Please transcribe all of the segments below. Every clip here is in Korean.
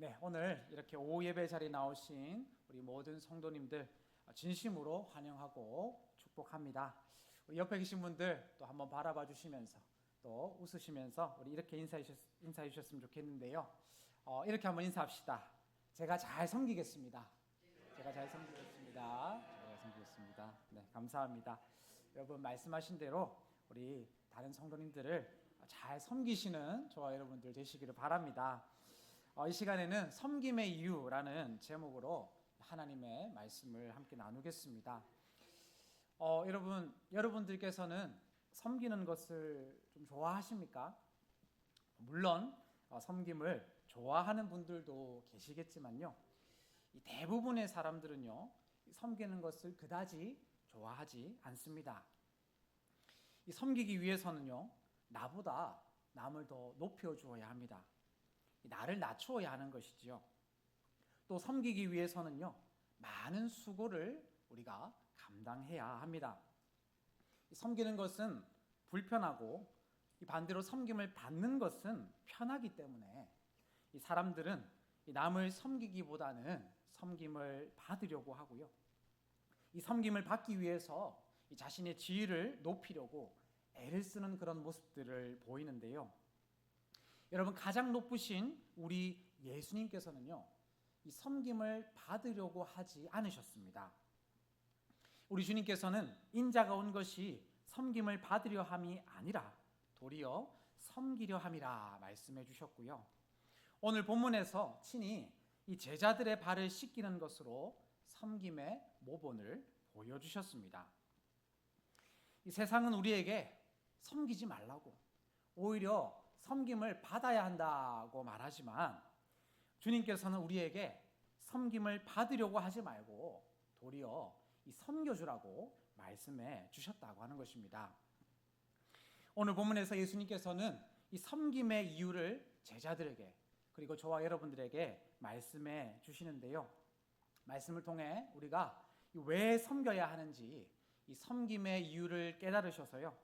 네, 오늘 이렇게 오후 예배 자리에 나오신 우리 모든 성도님들 진심으로 환영하고 축복합니다. 우리 옆에 계신 분들 또 한번 바라봐 주시면서 또 웃으시면서 우리 이렇게 인사해 주셨으면 좋겠는데요. 이렇게 한번 인사합시다. 제가 잘 섬기겠습니다. 제가 잘 섬기겠습니다. 제가 섬기겠습니다. 네, 감사합니다. 여러분 말씀하신 대로 우리 다른 성도님들을 잘 섬기시는 저와 여러분들 되시기를 바랍니다. 이 시간에는 섬김의 이유라는 제목으로 하나님의 말씀을 함께 나누겠습니다. 여러분들께서는 섬기는 것을 좀 좋아하십니까? 물론 섬김을 좋아하는 분들도 계시겠지만요. 이 대부분의 사람들은요, 섬기는 것을 그다지 좋아하지 않습니다. 이 섬기기 위해서는요, 나보다 남을 더 높여주어야 합니다. 나를 낮추어야 하는 것이지요. 또 섬기기 위해서는요, 많은 수고를 우리가 감당해야 합니다. 섬기는 것은 불편하고 반대로 섬김을 받는 것은 편하기 때문에 이 사람들은 남을 섬기기보다는 섬김을 받으려고 하고요. 이 섬김을 받기 위해서 이 자신의 지위를 높이려고 애를 쓰는 그런 모습들을 보이는데요. 여러분, 가장 높으신 우리 예수님께서는요, 이 섬김을 받으려고 하지 않으셨습니다. 우리 주님께서는 인자가 온 것이 섬김을 받으려 함이 아니라 도리어 섬기려 함이라 말씀해 주셨고요. 오늘 본문에서 친히 이 제자들의 발을 씻기는 것으로 섬김의 모본을 보여주셨습니다. 이 세상은 우리에게 섬기지 말라고, 오히려 섬김을 받아야 한다고 말하지만 주님께서는 우리에게 섬김을 받으려고 하지 말고 도리어 이 섬겨주라고 말씀해 주셨다고 하는 것입니다. 오늘 본문에서 예수님께서는 이 섬김의 이유를 제자들에게 그리고 저와 여러분들에게 말씀해 주시는데요. 말씀을 통해 우리가 왜 섬겨야 하는지 이 섬김의 이유를 깨달으셔서요,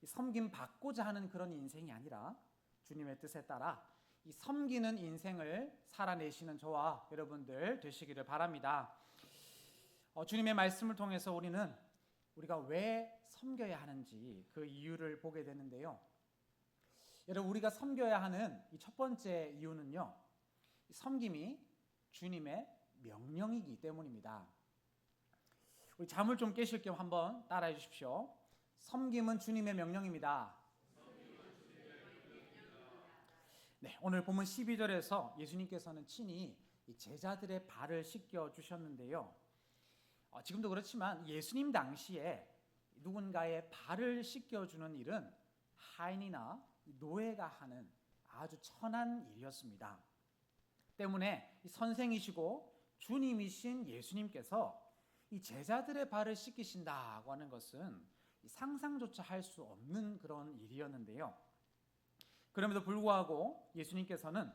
이 섬김 받고자 하는 그런 인생이 아니라 주님의 뜻에 따라 이 섬기는 인생을 살아내시는 저와 여러분들 되시기를 바랍니다. 주님의 말씀을 통해서 우리가 왜 섬겨야 하는지 그 이유를 보게 되는데요. 여러분, 우리가 섬겨야 하는 이 첫 번째 이유는요, 섬김이 주님의 명령이기 때문입니다. 우리 잠을 좀 깨실 겸 한번 따라해 주십시오. 섬김은 주님의 명령입니다. 네, 오늘 본문 12절에서 예수님께서는 친히 이 제자들의 발을 씻겨 주셨는데요. 지금도 그렇지만 예수님 당시에 누군가의 발을 씻겨주는 일은 하인이나 노예가 하는 아주 천한 일이었습니다. 때문에 선생이시고 주님이신 예수님께서 이 제자들의 발을 씻기신다고 하는 것은 상상조차 할 수 없는 그런 일이었는데요. 그럼에도 불구하고 예수님께서는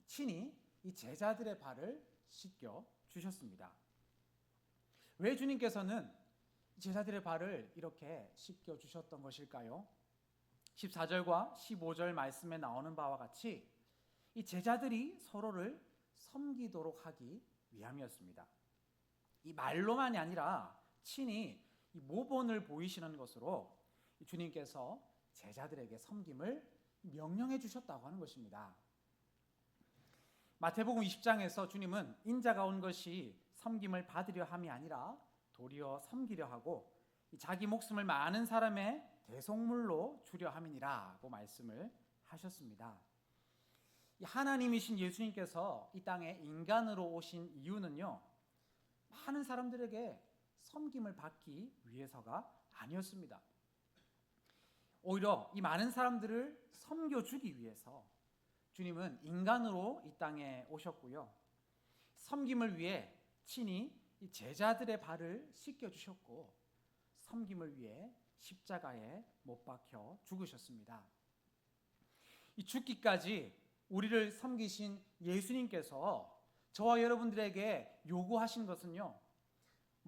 친히 이 제자들의 발을 씻겨 주셨습니다. 왜 주님께서는 제자들의 발을 이렇게 씻겨 주셨던 것일까요? 14절과 15절 말씀에 나오는 바와 같이 이 제자들이 서로를 섬기도록 하기 위함이었습니다. 이 말로만이 아니라 친히 이 모본을 보이시는 것으로 주님께서 제자들에게 섬김을 명령해 주셨다고 하는 것입니다. 마태복음 20장에서 주님은 인자가 온 것이 섬김을 받으려 함이 아니라 도리어 섬기려 하고 자기 목숨을 많은 사람의 대속물로 주려 함이니라고 말씀을 하셨습니다. 하나님이신 예수님께서 이 땅에 인간으로 오신 이유는요, 많은 사람들에게 섬김을 받기 위해서가 아니었습니다. 오히려 이 많은 사람들을 섬겨주기 위해서 주님은 인간으로 이 땅에 오셨고요, 섬김을 위해 친히 이 제자들의 발을 씻겨주셨고 섬김을 위해 십자가에 못 박혀 죽으셨습니다. 이 죽기까지 우리를 섬기신 예수님께서 저와 여러분들에게 요구하신 것은요,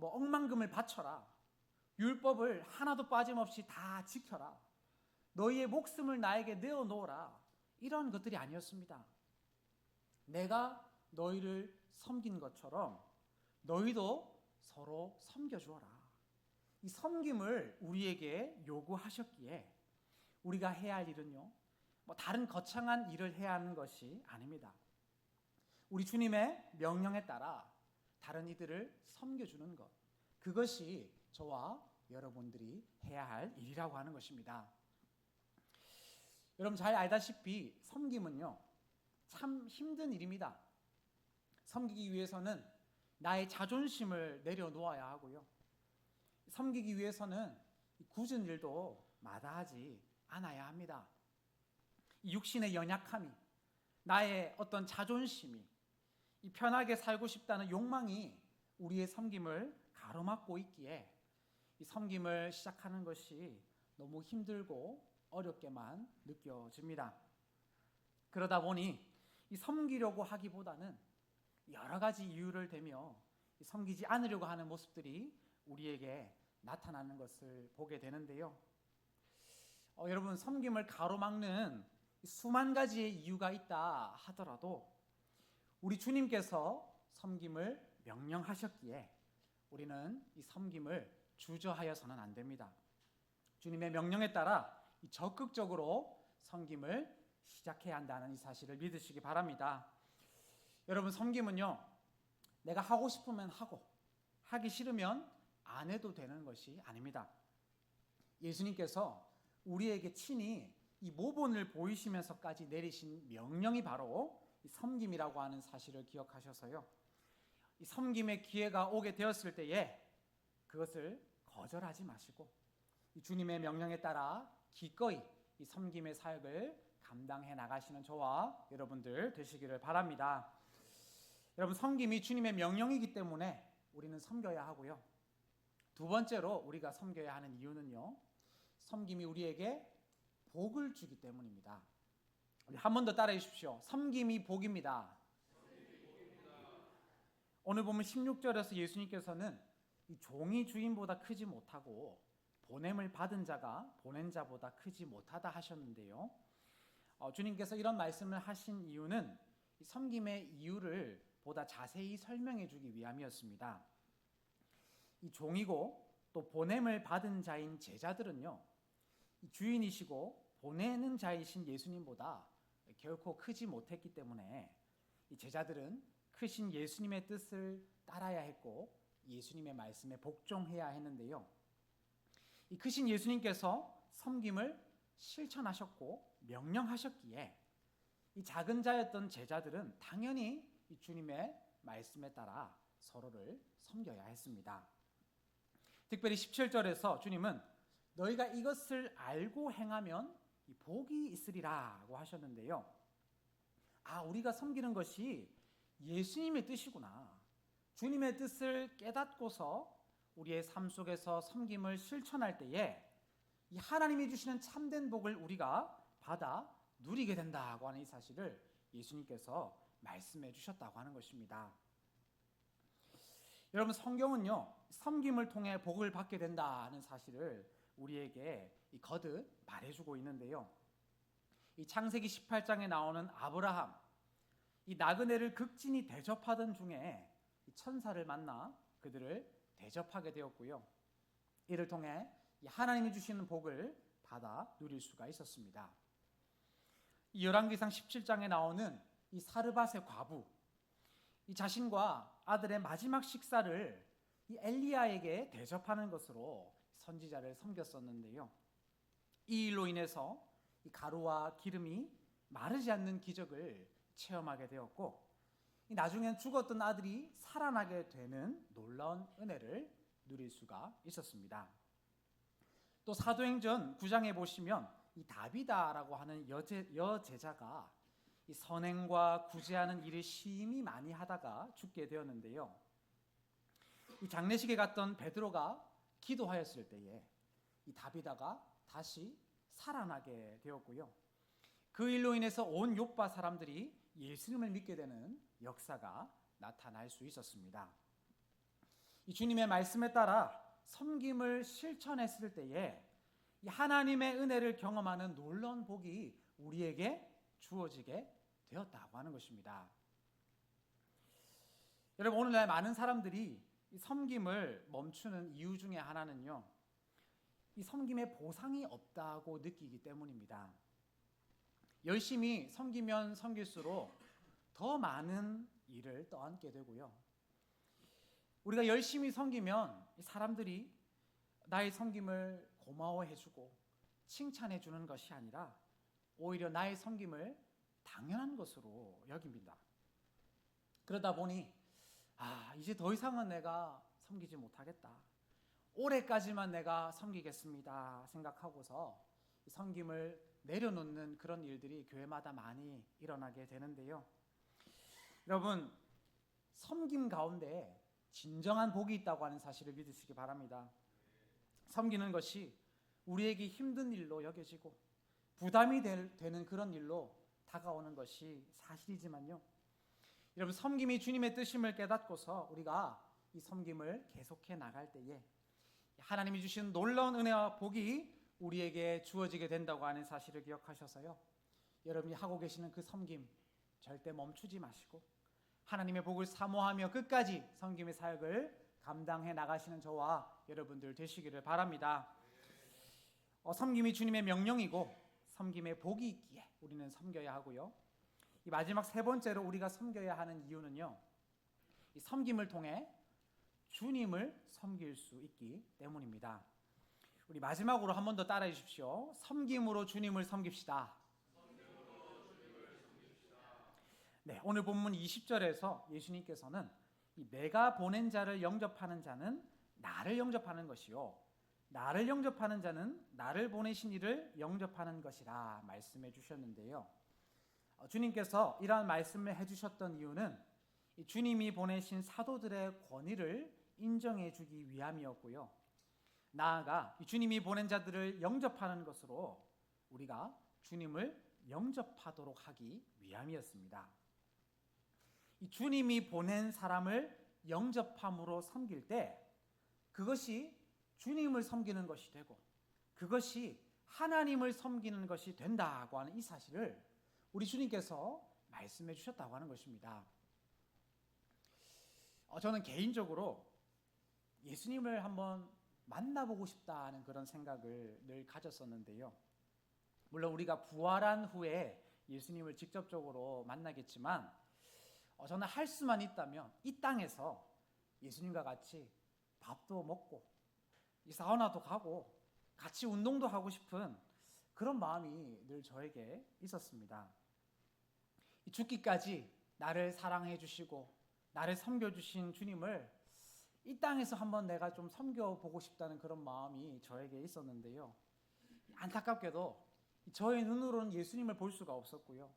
억만금을 바쳐라, 율법을 하나도 빠짐없이 다 지켜라, 너희의 목숨을 나에게 내어놓으라, 이런 것들이 아니었습니다. 내가 너희를 섬긴 것처럼 너희도 서로 섬겨주어라. 이 섬김을 우리에게 요구하셨기에 우리가 해야 할 일은요, 다른 거창한 일을 해야 하는 것이 아닙니다. 우리 주님의 명령에 따라 다른 이들을 섬겨주는 것, 그것이 저와 여러분들이 해야 할 일이라고 하는 것입니다. 여러분 잘 알다시피 섬김은요, 참 힘든 일입니다. 섬기기 위해서는 나의 자존심을 내려놓아야 하고요, 섬기기 위해서는 굳은 일도 마다하지 않아야 합니다. 이 육신의 연약함이, 나의 어떤 자존심이, 이 편하게 살고 싶다는 욕망이 우리의 섬김을 가로막고 있기에 이 섬김을 시작하는 것이 너무 힘들고 어렵게만 느껴집니다. 그러다 보니 이 섬기려고 하기보다는 여러 가지 이유를 대며 섬기지 않으려고 하는 모습들이 우리에게 나타나는 것을 보게 되는데요. 여러분, 섬김을 가로막는 수만 가지의 이유가 있다 하더라도 우리 주님께서 섬김을 명령하셨기에 우리는 이 섬김을 주저하여서는 안 됩니다. 주님의 명령에 따라 적극적으로 섬김을 시작해야 한다는 이 사실을 믿으시기 바랍니다. 여러분, 섬김은요, 내가 하고 싶으면 하고 하기 싫으면 안 해도 되는 것이 아닙니다. 예수님께서 우리에게 친히 이 모본을 보이시면서까지 내리신 명령이 바로 이 섬김이라고 하는 사실을 기억하셔서요, 이 섬김의 기회가 오게 되었을 때에 그것을 거절하지 마시고 이 주님의 명령에 따라 기꺼이 이 섬김의 사역을 감당해 나가시는 저와 여러분들 되시기를 바랍니다. 여러분, 섬김이 주님의 명령이기 때문에 우리는 섬겨야 하고요, 두 번째로 우리가 섬겨야 하는 이유는요, 섬김이 우리에게 복을 주기 때문입니다. 한 번 더 따라해 주십시오. 섬김이 복입니다. 오늘 보면 16절에서 예수님께서는 이 종이 주인보다 크지 못하고 보냄을 받은 자가 보낸 자보다 크지 못하다 하셨는데요, 주님께서 이런 말씀을 하신 이유는 이 섬김의 이유를 보다 자세히 설명해 주기 위함이었습니다. 이 종이고 또 보냄을 받은 자인 제자들은요, 이 주인이시고 보내는 자이신 예수님보다 결코 크지 못했기 때문에 이 제자들은 크신 예수님의 뜻을 따라야 했고 예수님의 말씀에 복종해야 했는데요, 이 크신 예수님께서 섬김을 실천하셨고 명령하셨기에 이 작은 자였던 제자들은 당연히 이 주님의 말씀에 따라 서로를 섬겨야 했습니다. 특별히 17절에서 주님은 너희가 이것을 알고 행하면 복이 있으리라고 하셨는데요, 우리가 섬기는 것이 예수님의 뜻이구나, 주님의 뜻을 깨닫고서 우리의 삶 속에서 섬김을 실천할 때에 이 하나님이 주시는 참된 복을 우리가 받아 누리게 된다고 하는 이 사실을 예수님께서 말씀해 주셨다고 하는 것입니다. 여러분, 성경은요, 섬김을 통해 복을 받게 된다는 사실을 우리에게 거듭 말해주고 있는데요, 이 창세기 18장에 나오는 아브라함, 이 나그네를 극진히 대접하던 중에 천사를 만나 그들을 대접하게 되었고요, 이를 통해 하나님이 주시는 복을 받아 누릴 수가 있었습니다. 이 열왕기상 17장에 나오는 이 사르밧의 과부, 이 자신과 아들의 마지막 식사를 이 엘리야에게 대접하는 것으로 선지자를 섬겼었는데요, 이 일로 인해서 이 가루와 기름이 마르지 않는 기적을 체험하게 되었고 나중엔 죽었던 아들이 살아나게 되는 놀라운 은혜를 누릴 수가 있었습니다. 또 사도행전 9장에 보시면 이 다비다라고 하는 여제자가 이 선행과 구제하는 일을 심히 많이 하다가 죽게 되었는데요, 이 장례식에 갔던 베드로가 기도하였을 때에 이 다비다가 다시 살아나게 되었고요, 그 일로 인해서 온 욥바 사람들이 예수님을 믿게 되는 역사가 나타날 수 있었습니다. 이 주님의 말씀에 따라 섬김을 실천했을 때에 이 하나님의 은혜를 경험하는 놀라운 복이 우리에게 주어지게 되었다고 하는 것입니다. 여러분, 오늘날 많은 사람들이 이 섬김을 멈추는 이유 중에 하나는요, 이 섬김에 보상이 없다고 느끼기 때문입니다. 열심히 섬기면 섬길수록 더 많은 일을 떠안게 되고요, 우리가 열심히 섬기면 사람들이 나의 섬김을 고마워해주고 칭찬해주는 것이 아니라 오히려 나의 섬김을 당연한 것으로 여깁니다. 그러다 보니 이제 더 이상은 내가 섬기지 못하겠다, 올해까지만 내가 섬기겠습니다 생각하고서 섬김을 내려놓는 그런 일들이 교회마다 많이 일어나게 되는데요, 여러분, 섬김 가운데 진정한 복이 있다고 하는 사실을 믿으시기 바랍니다. 섬기는 것이 우리에게 힘든 일로 여겨지고 부담이 되는 그런 일로 다가오는 것이 사실이지만요, 여러분, 섬김이 주님의 뜻임을 깨닫고서 우리가 이 섬김을 계속해 나갈 때에 하나님이 주신 놀라운 은혜와 복이 우리에게 주어지게 된다고 하는 사실을 기억하셔서요, 여러분이 하고 계시는 그 섬김 절대 멈추지 마시고 하나님의 복을 사모하며 끝까지 섬김의 사역을 감당해 나가시는 저와 여러분들 되시기를 바랍니다. 섬김이 주님의 명령이고 섬김의 복이 있기에 우리는 섬겨야 하고요, 이 마지막 세 번째로 우리가 섬겨야 하는 이유는요, 이 섬김을 통해 주님을 섬길 수 있기 때문입니다. 우리 마지막으로 한 번 더 따라해 주십시오. 섬김으로 주님을 섬깁시다. 네, 오늘 본문 20절에서 예수님께서는 이 내가 보낸 자를 영접하는 자는 나를 영접하는 것이요, 나를 영접하는 자는 나를 보내신 이를 영접하는 것이라 말씀해 주셨는데요, 주님께서 이러한 말씀을 해주셨던 이유는 주님이 보내신 사도들의 권위를 인정해 주기 위함이었고요, 나아가 주님이 보낸 자들을 영접하는 것으로 우리가 주님을 영접하도록 하기 위함이었습니다. 이 주님이 보낸 사람을 영접함으로 섬길 때 그것이 주님을 섬기는 것이 되고 그것이 하나님을 섬기는 것이 된다고 하는 이 사실을 우리 주님께서 말씀해 주셨다고 하는 것입니다. 저는 개인적으로 예수님을 한번 만나보고 싶다는 그런 생각을 늘 가졌었는데요, 물론 우리가 부활한 후에 예수님을 직접적으로 만나겠지만 저는 할 수만 있다면 이 땅에서 예수님과 같이 밥도 먹고 이 사우나도 가고 같이 운동도 하고 싶은 그런 마음이 늘 저에게 있었습니다. 죽기까지 나를 사랑해 주시고 나를 섬겨주신 주님을 이 땅에서 한번 내가 좀 섬겨보고 싶다는 그런 마음이 저에게 있었는데요, 안타깝게도 저의 눈으로는 예수님을 볼 수가 없었고요,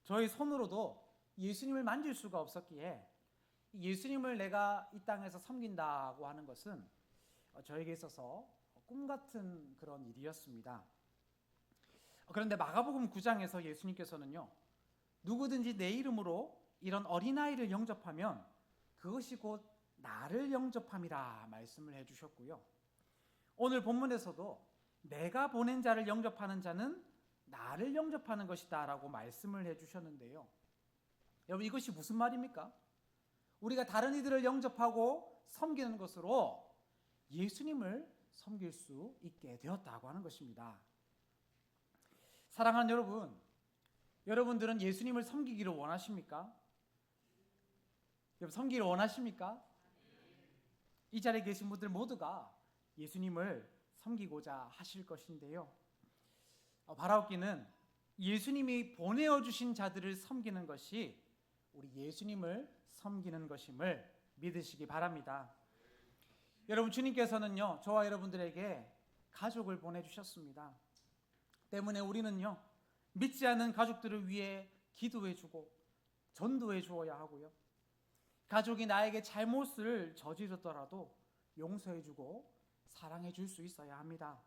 저의 손으로도 예수님을 만질 수가 없었기에 예수님을 내가 이 땅에서 섬긴다고 하는 것은 저에게 있어서 꿈 같은 그런 일이었습니다. 그런데 마가복음 9장에서 예수님께서는요, 누구든지 내 이름으로 이런 어린아이를 영접하면 그것이 곧 나를 영접함이라 말씀을 해주셨고요, 오늘 본문에서도 내가 보낸 자를 영접하는 자는 나를 영접하는 것이다 라고 말씀을 해주셨는데요, 여러분, 이것이 무슨 말입니까? 우리가 다른 이들을 영접하고 섬기는 것으로 예수님을 섬길 수 있게 되었다고 하는 것입니다. 사랑하는 여러분, 여러분들은 예수님을 섬기기를 원하십니까? 여러분, 섬기기를 원하십니까? 이 자리에 계신 분들 모두가 예수님을 섬기고자 하실 것인데요, 바라옵기는 예수님이 보내어주신 자들을 섬기는 것이 우리 예수님을 섬기는 것임을 믿으시기 바랍니다. 여러분, 주님께서는요, 저와 여러분들에게 가족을 보내주셨습니다. 때문에 우리는요, 믿지 않는 가족들을 위해 기도해주고 전도해 주어야 하고요, 가족이 나에게 잘못을 저지르더라도 용서해주고 사랑해줄 수 있어야 합니다.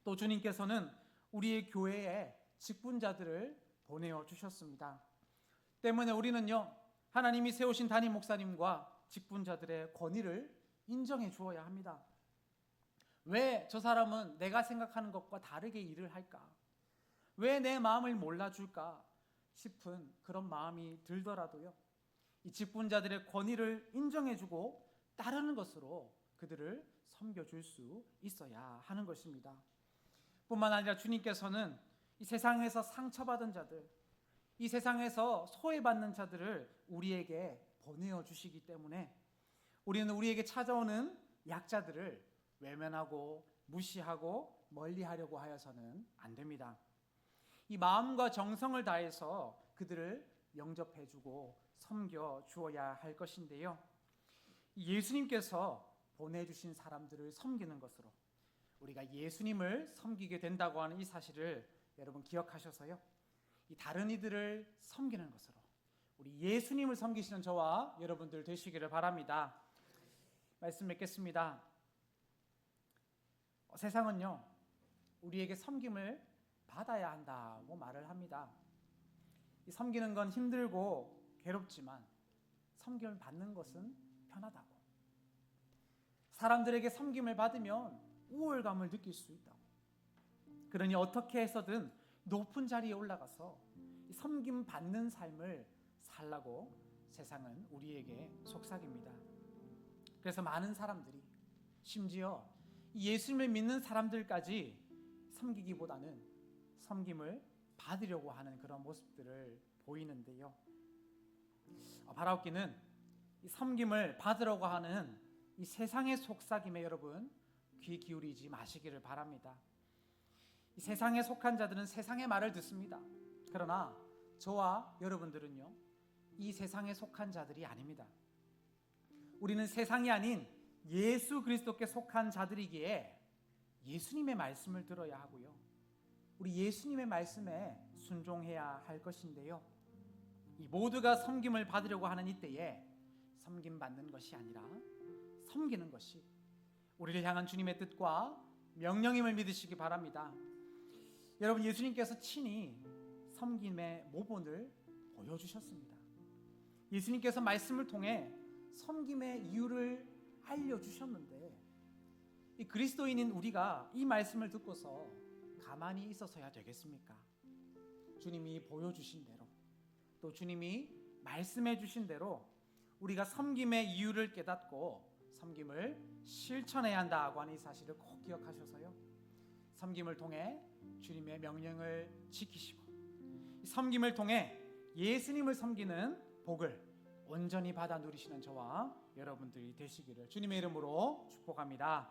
또 주님께서는 우리의 교회에 직분자들을 보내어 주셨습니다. 때문에 우리는요, 하나님이 세우신 담임 목사님과 직분자들의 권위를 인정해 주어야 합니다. 왜 저 사람은 내가 생각하는 것과 다르게 일을 할까? 왜 내 마음을 몰라줄까 싶은 그런 마음이 들더라도요, 이 직분자들의 권위를 인정해주고 따르는 것으로 그들을 섬겨줄 수 있어야 하는 것입니다. 뿐만 아니라 주님께서는 이 세상에서 상처받은 자들, 이 세상에서 소외받는 자들을 우리에게 보내어 주시기 때문에 우리는 우리에게 찾아오는 약자들을 외면하고 무시하고 멀리하려고 하여서는 안 됩니다. 이 마음과 정성을 다해서 그들을 영접해주고 섬겨 주어야 할 것인데요. 예수님께서 보내주신 사람들을 섬기는 것으로 우리가 예수님을 섬기게 된다고 하는 이 사실을 여러분 기억하셔서요, 이 다른 이들을 섬기는 것으로 우리 예수님을 섬기시는 저와 여러분들 되시기를 바랍니다. 말씀 맺겠습니다. 세상은요, 우리에게 섬김을 받아야 한다고 말을 합니다. 이 섬기는 건 힘들고 괴롭지만 섬김을 받는 것은 편하다고. 사람들에게 섬김을 받으면 우월감을 느낄 수 있다고. 그러니 어떻게 해서든 높은 자리에 올라가서 섬김 받는 삶을 살라고 세상은 우리에게 속삭입니다. 그래서 많은 사람들이, 심지어 예수님을 믿는 사람들까지 섬기기보다는 섬김을 받으려고 하는 그런 모습들을 보이는데요. 바라옵기는 이 섬김을 받으려고 하는 이 세상의 속삭임에 여러분 귀 기울이지 마시기를 바랍니다. 이 세상에 속한 자들은 세상의 말을 듣습니다. 그러나 저와 여러분들은요, 이 세상에 속한 자들이 아닙니다. 우리는 세상이 아닌 예수 그리스도께 속한 자들이기에 예수님의 말씀을 들어야 하고요, 우리 예수님의 말씀에 순종해야 할 것인데요, 이 모두가 섬김을 받으려고 하는 이때에 섬김 받는 것이 아니라 섬기는 것이 우리를 향한 주님의 뜻과 명령임을 믿으시기 바랍니다. 여러분, 예수님께서 친히 섬김의 모본을 보여주셨습니다. 예수님께서 말씀을 통해 섬김의 이유를 알려주셨는데 이 그리스도인인 우리가 이 말씀을 듣고서 가만히 있어서야 되겠습니까? 주님이 보여주신 대로, 또 주님이 말씀해 주신 대로 우리가 섬김의 이유를 깨닫고 섬김을 실천해야 한다고 하는 이 사실을 꼭 기억하셔서요, 섬김을 통해 주님의 명령을 지키시고 섬김을 통해 예수님을 섬기는 복을 온전히 받아 누리시는 저와 여러분들이 되시기를 주님의 이름으로 축복합니다.